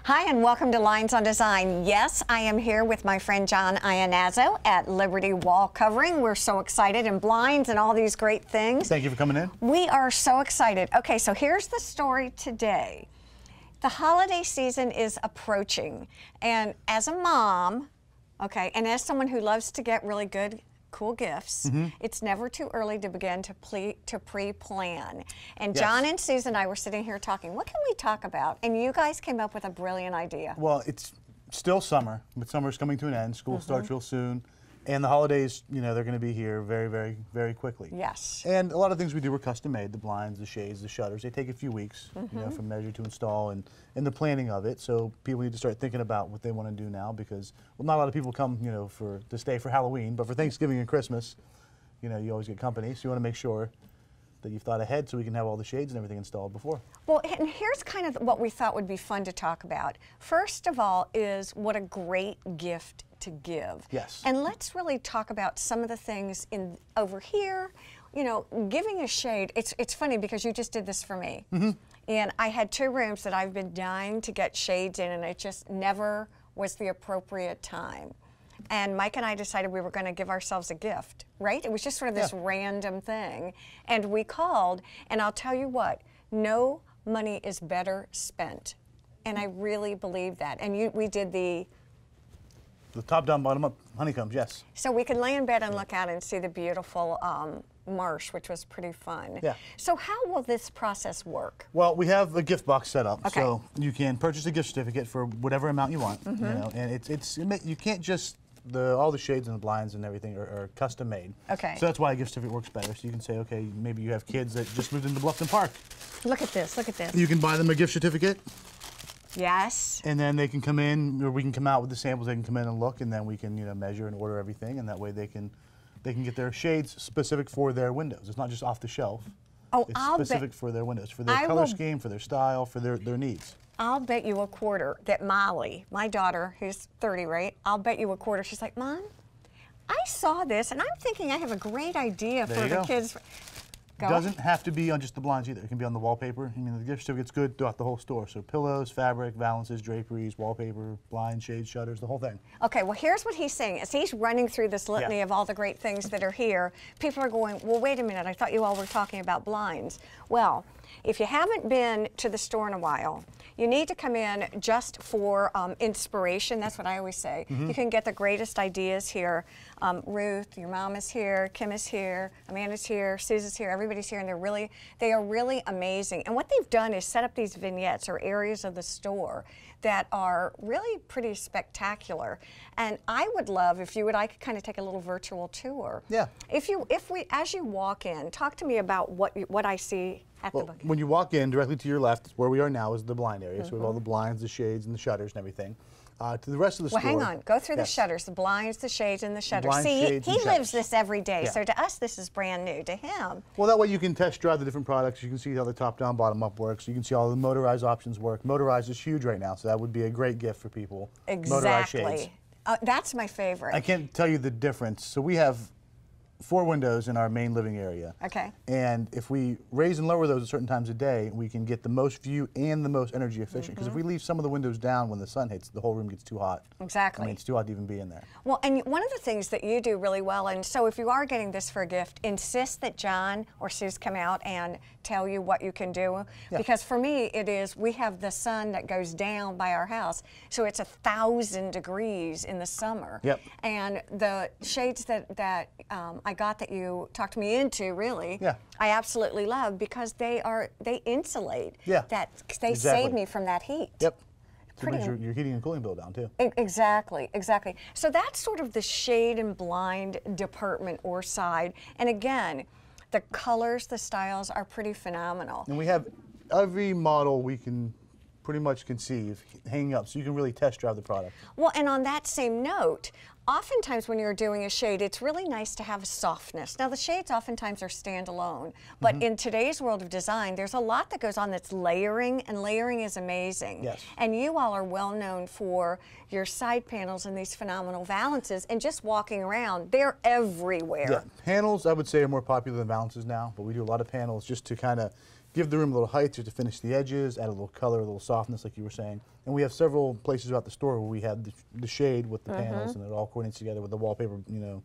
Hi, and welcome to Lines on Design. Yes, I am here with my friend John Iannazzo at Liberty Wall Covering. We're so excited, and blinds and all these great things. Thank you for coming in. We are so excited. Okay, so here's the story today. The holiday season is approaching, and as a mom, okay, and as someone who loves to get really good, cool gifts, it's never too early to begin to pre-plan. And Yes. John and Susan and I were sitting here talking, what can we talk about? And you guys came up with a brilliant idea. Well, it's still summer, but summer's coming to an end. School starts real soon. And the holidays, you know, they're going to be here very, very, very quickly. Yes. And a lot of things we do are custom made. The blinds, the shades, the shutters. They take a few weeks, you know, from measure to install and the planning of it. So people need to start thinking about what they want to do now because, well, not a lot of people come, you know, to stay for Halloween, but for Thanksgiving and Christmas, you know, you always get company. So you want to make sure that you've thought ahead so we can have all the shades and everything installed before. Well, and here's kind of what we thought would be fun to talk about. First of all is what a great gift to give. Yes. And let's really talk about some of the things over here. You know, giving a shade, it's funny because you just did this for me. And I had 2 rooms that I've been dying to get shades in, and it just never was the appropriate time. And Mike and I decided we were going to give ourselves a gift, right? It was just sort of this random thing. And we called, and I'll tell you what, no money is better spent. And I really believe that. And we did the top down, bottom up honeycombs, yes. So we could lay in bed and look out and see the beautiful marsh, which was pretty fun. Yeah. So how will this process work? Well, we have a gift box set up, Okay. so you can purchase a gift certificate for whatever amount you want. You know, and you can't just all the shades and the blinds and everything are custom made. Okay. So that's why a gift certificate works better. So you can say, okay, maybe you have kids that just moved into Bluffton Park. Look at this. Look at this. You can buy them a gift certificate, Yes. and then they can come in, or we can come out with the samples. They can come in and look, and then we can measure and order everything, and that way they can get their shades specific for their windows. It's not just off the shelf. Oh, It's I'll specific bet. for their windows, for their color scheme, for their style, for their needs. I'll bet you a quarter that Molly, my daughter, who's 30, right? I'll bet you a quarter. She's like, Mom, I saw this, and I'm thinking I have a great idea for the kids. Go. Doesn't have to be on just the blinds either. It can be on the wallpaper. I mean, the gift certificate's good throughout the whole store. So pillows, fabric, valances, draperies, wallpaper, blinds, shades, shutters, the whole thing. Okay, well, here's what he's saying. As he's running through this litany of all the great things that are here, people are going, well, wait a minute, I thought you all were talking about blinds. Well, if you haven't been to the store in a while, you need to come in just for inspiration. That's what I always say. You can get the greatest ideas here. Ruth, your mom is here, Kim is here, Amanda's here, Susan's here, everybody's here, and they are really amazing. And what they've done is set up these vignettes or areas of the store that are really pretty spectacular. And I would love if I could kind of take a little virtual tour. Yeah. As you walk in, talk to me about what I see at the book. When you walk in, directly to your left, where we are now, is the blind area. So we have all the blinds, the shades, and the shutters and everything. To the rest of the store. Well, hang on. Go through the shutters, the blinds, the shades, and the shutters. Blinds, See, shades, he and lives shutters. this every day. Yeah. So to us, this is brand new. To him, Well, that way you can test drive the different products. You can see how the top down, bottom up works. You can see all the motorized options work. Motorized is huge right now, so that would be a great gift for people. Motorized shades. exactly. That's my favorite. I can't tell you the difference. So we have 4 windows in our main living area. Okay. And if we raise and lower those at certain times of day, we can get the most view and the most energy efficient. Because if we leave some of the windows down when the sun hits, the whole room gets too hot. Exactly. I mean, it's too hot to even be in there. Well, and one of the things that you do really well, and so if you are getting this for a gift, insist that John or Suze come out and tell you what you can do. Yeah. Because for me, we have the sun that goes down by our house, so it's 1,000 degrees in the summer. Yep. And the shades that I got that you talked me into, really, I absolutely love because they insulate. Yeah. They save me from that heat. Yep. So it brings your heating and cooling bill down too. Exactly, exactly. So that's sort of the shade and blind department or side. And again, the colors, the styles are pretty phenomenal. And we have every model we can pretty much conceive hanging up, so you can really test drive the product. Well, and on that same note, oftentimes when you're doing a shade, it's really nice to have softness. Now, the shades oftentimes are standalone, but in today's world of design, there's a lot that goes on that's layering, and layering is amazing. Yes. And you all are well known for your side panels and these phenomenal valances, and just walking around, they're everywhere. Yeah, panels I would say are more popular than valances now, but we do a lot of panels just to kind of give the room a little height just to finish the edges, add a little color, a little softness like you were saying. And we have several places throughout the store where we have the shade with the panels, and it all coordinates together with the wallpaper, you know,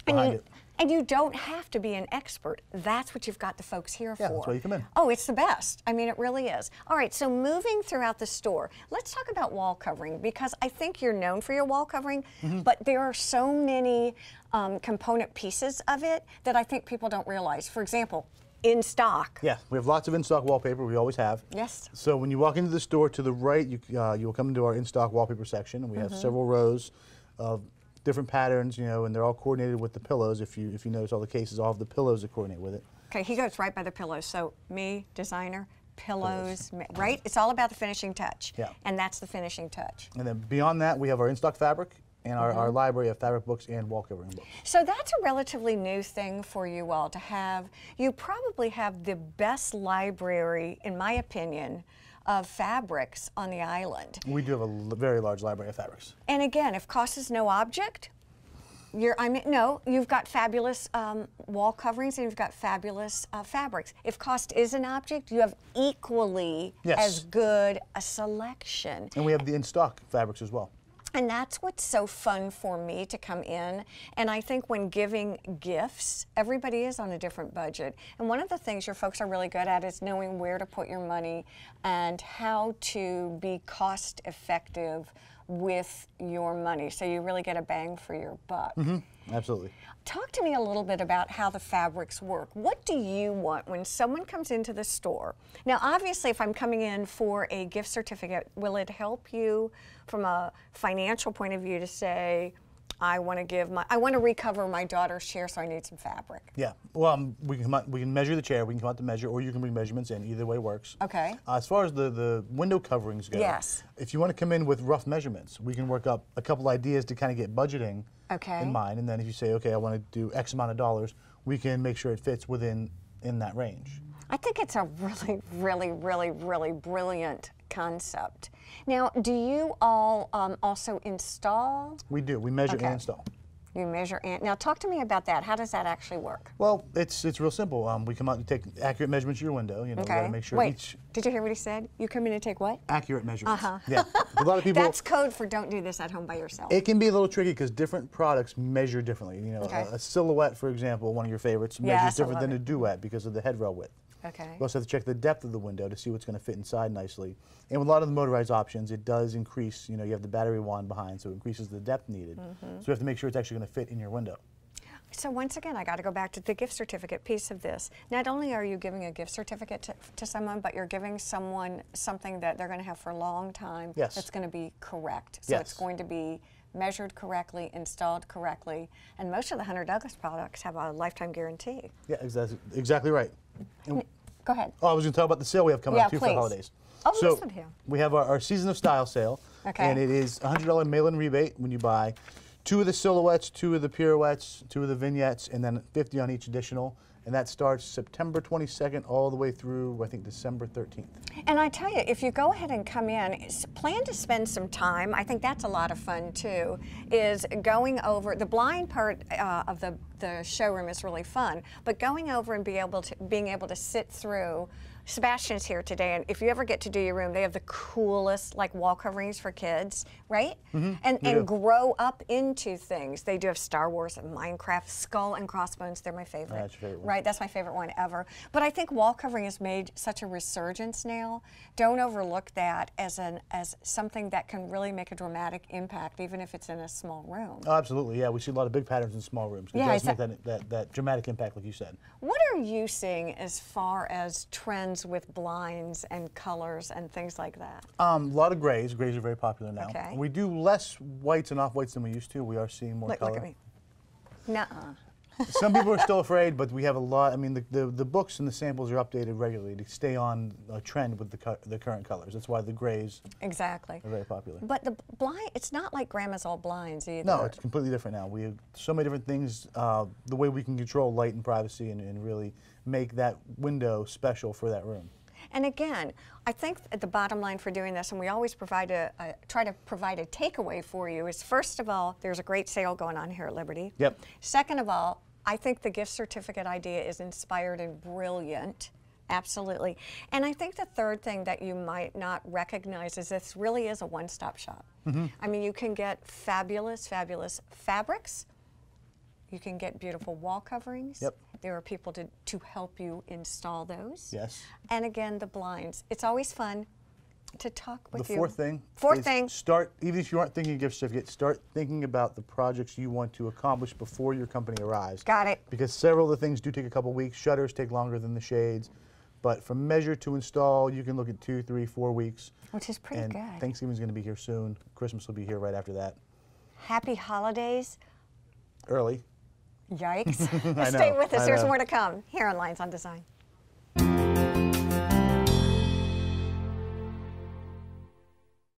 behind it. And you don't have to be an expert. That's what you've got the folks here for. Yeah, that's why you come in. Oh, it's the best. I mean, it really is. All right, so moving throughout the store, let's talk about wall covering, because I think you're known for your wall covering, but there are so many component pieces of it that I think people don't realize. For example, in stock. Yeah, we have lots of in-stock wallpaper. We always have. Yes. So when you walk into the store, to the right, you will come into our in-stock wallpaper section, and we have several rows of different patterns, you know, and they're all coordinated with the pillows. If you notice, all the cases all have the pillows that coordinate with it. Okay, he goes right by the pillows. So me, designer, pillows, right? It's all about the finishing touch. Yeah. And that's the finishing touch. And then beyond that, we have our in-stock fabric and our library of fabric books and wall covering books. So that's a relatively new thing for you all to have. You probably have the best library, in my opinion, of fabrics on the island. We do have a very large library of fabrics. And again, if cost is no object, you've got fabulous wall coverings and you've got fabulous fabrics. If cost is an object, you have equally as good a selection. And we have the in-stock fabrics as well. And that's what's so fun for me to come in. And I think when giving gifts, everybody is on a different budget. And one of the things your folks are really good at is knowing where to put your money and how to be cost effective with your money, so you really get a bang for your buck. Absolutely. Talk to me a little bit about how the fabrics work. What do you want when someone comes into the store? Now, obviously, if I'm coming in for a gift certificate, will it help you from a financial point of view to say, I want to recover my daughter's chair, so I need some fabric? Yeah. Well, we can measure the chair. We can come out to measure, or you can bring measurements in. Either way works. Okay. As far as the window coverings go, if you want to come in with rough measurements, we can work up a couple ideas to kind of get budgeting in mind. And then if you say, okay, I want to do X amount of dollars, we can make sure it fits in that range. I think it's a really, really, really, really brilliant concept. Now, do you all also install? We do. We measure and install. You measure and now talk to me about that. How does that actually work? Well, it's real simple. We come out and take accurate measurements of your window. You know, we gotta make sure each. Did you hear what he said? You come in and take what? Accurate measurements. Yeah. A lot of people. That's code for don't do this at home by yourself. It can be a little tricky because different products measure differently. You know, a silhouette, for example, one of your favorites, measures different than a duet because of the headrail width. Okay. You also have to check the depth of the window to see what's going to fit inside nicely. And with a lot of the motorized options, it does increase, you know, you have the battery wand behind, so it increases the depth needed. So you have to make sure it's actually going to fit in your window. So once again, I got to go back to the gift certificate piece of this. Not only are you giving a gift certificate to someone, but you're giving someone something that they're going to have for a long time that's going to be correct. So it's going to be measured correctly, installed correctly, and most of the Hunter Douglas products have a lifetime guarantee. Yeah, exactly right. Go ahead. Oh, I was going to talk about the sale we have coming up too for the holidays. Oh, so listen here. We have our Season of Style sale, and it is a $100 mail-in rebate when you buy 2 of the silhouettes, 2 of the pirouettes, 2 of the vignettes, and then $50 on each additional. And that starts September 22nd all the way through, I think, December 13th. And I tell you, if you go ahead and come in, plan to spend some time. I think that's a lot of fun, too, is going over. The blind part of the showroom is really fun, but going over and being able to sit through. Sebastian's here today, and if you ever get to do your room, they have the coolest wall coverings for kids, right? And grow up into things. They do have Star Wars and Minecraft, Skull and Crossbones. They're my favorite. That's your favorite one. Right, that's my favorite one ever. But I think wall covering has made such a resurgence now. Don't overlook that as something that can really make a dramatic impact, even if it's in a small room. Oh, absolutely, yeah. We see a lot of big patterns in small rooms. It does make that dramatic impact, like you said. What are you seeing as far as trends with blinds and colors and things like that? A lot of grays. Grays are very popular now. Okay. We do less whites and off-whites than we used to. We are seeing more color. Look at me. Nuh-uh. Some people are still afraid, but we have a lot. I mean, the books and the samples are updated regularly to stay on a trend with the current colors. That's why the grays are very popular. But the blind, it's not like Grandma's Old Blinds either. No, it's completely different now. We have so many different things, the way we can control light and privacy and really make that window special for that room. And again, I think the bottom line for doing this, and we always try to provide a takeaway for you, is first of all, there's a great sale going on here at Liberty. Yep. Second of all, I think the gift certificate idea is inspired and brilliant. Absolutely. And I think the third thing that you might not recognize is this really is a one-stop shop. I mean, you can get fabulous, fabulous fabrics. You can get beautiful wall coverings. Yep. There are people to help you install those. Yes. And again, the blinds. It's always fun to talk with you. The fourth thing. Fourth thing. Start, even if you aren't thinking of gift certificate, start thinking about the projects you want to accomplish before your company arrives. Got it. Because several of the things do take a couple weeks. Shutters take longer than the shades. But from measure to install, you can look at 2, 3, 4 weeks. Which is pretty and good. Thanksgiving's going to be here soon. Christmas will be here right after that. Happy holidays. Early. Yikes. I Stay know, with us. I There's know. more to come here on Lynes on Design.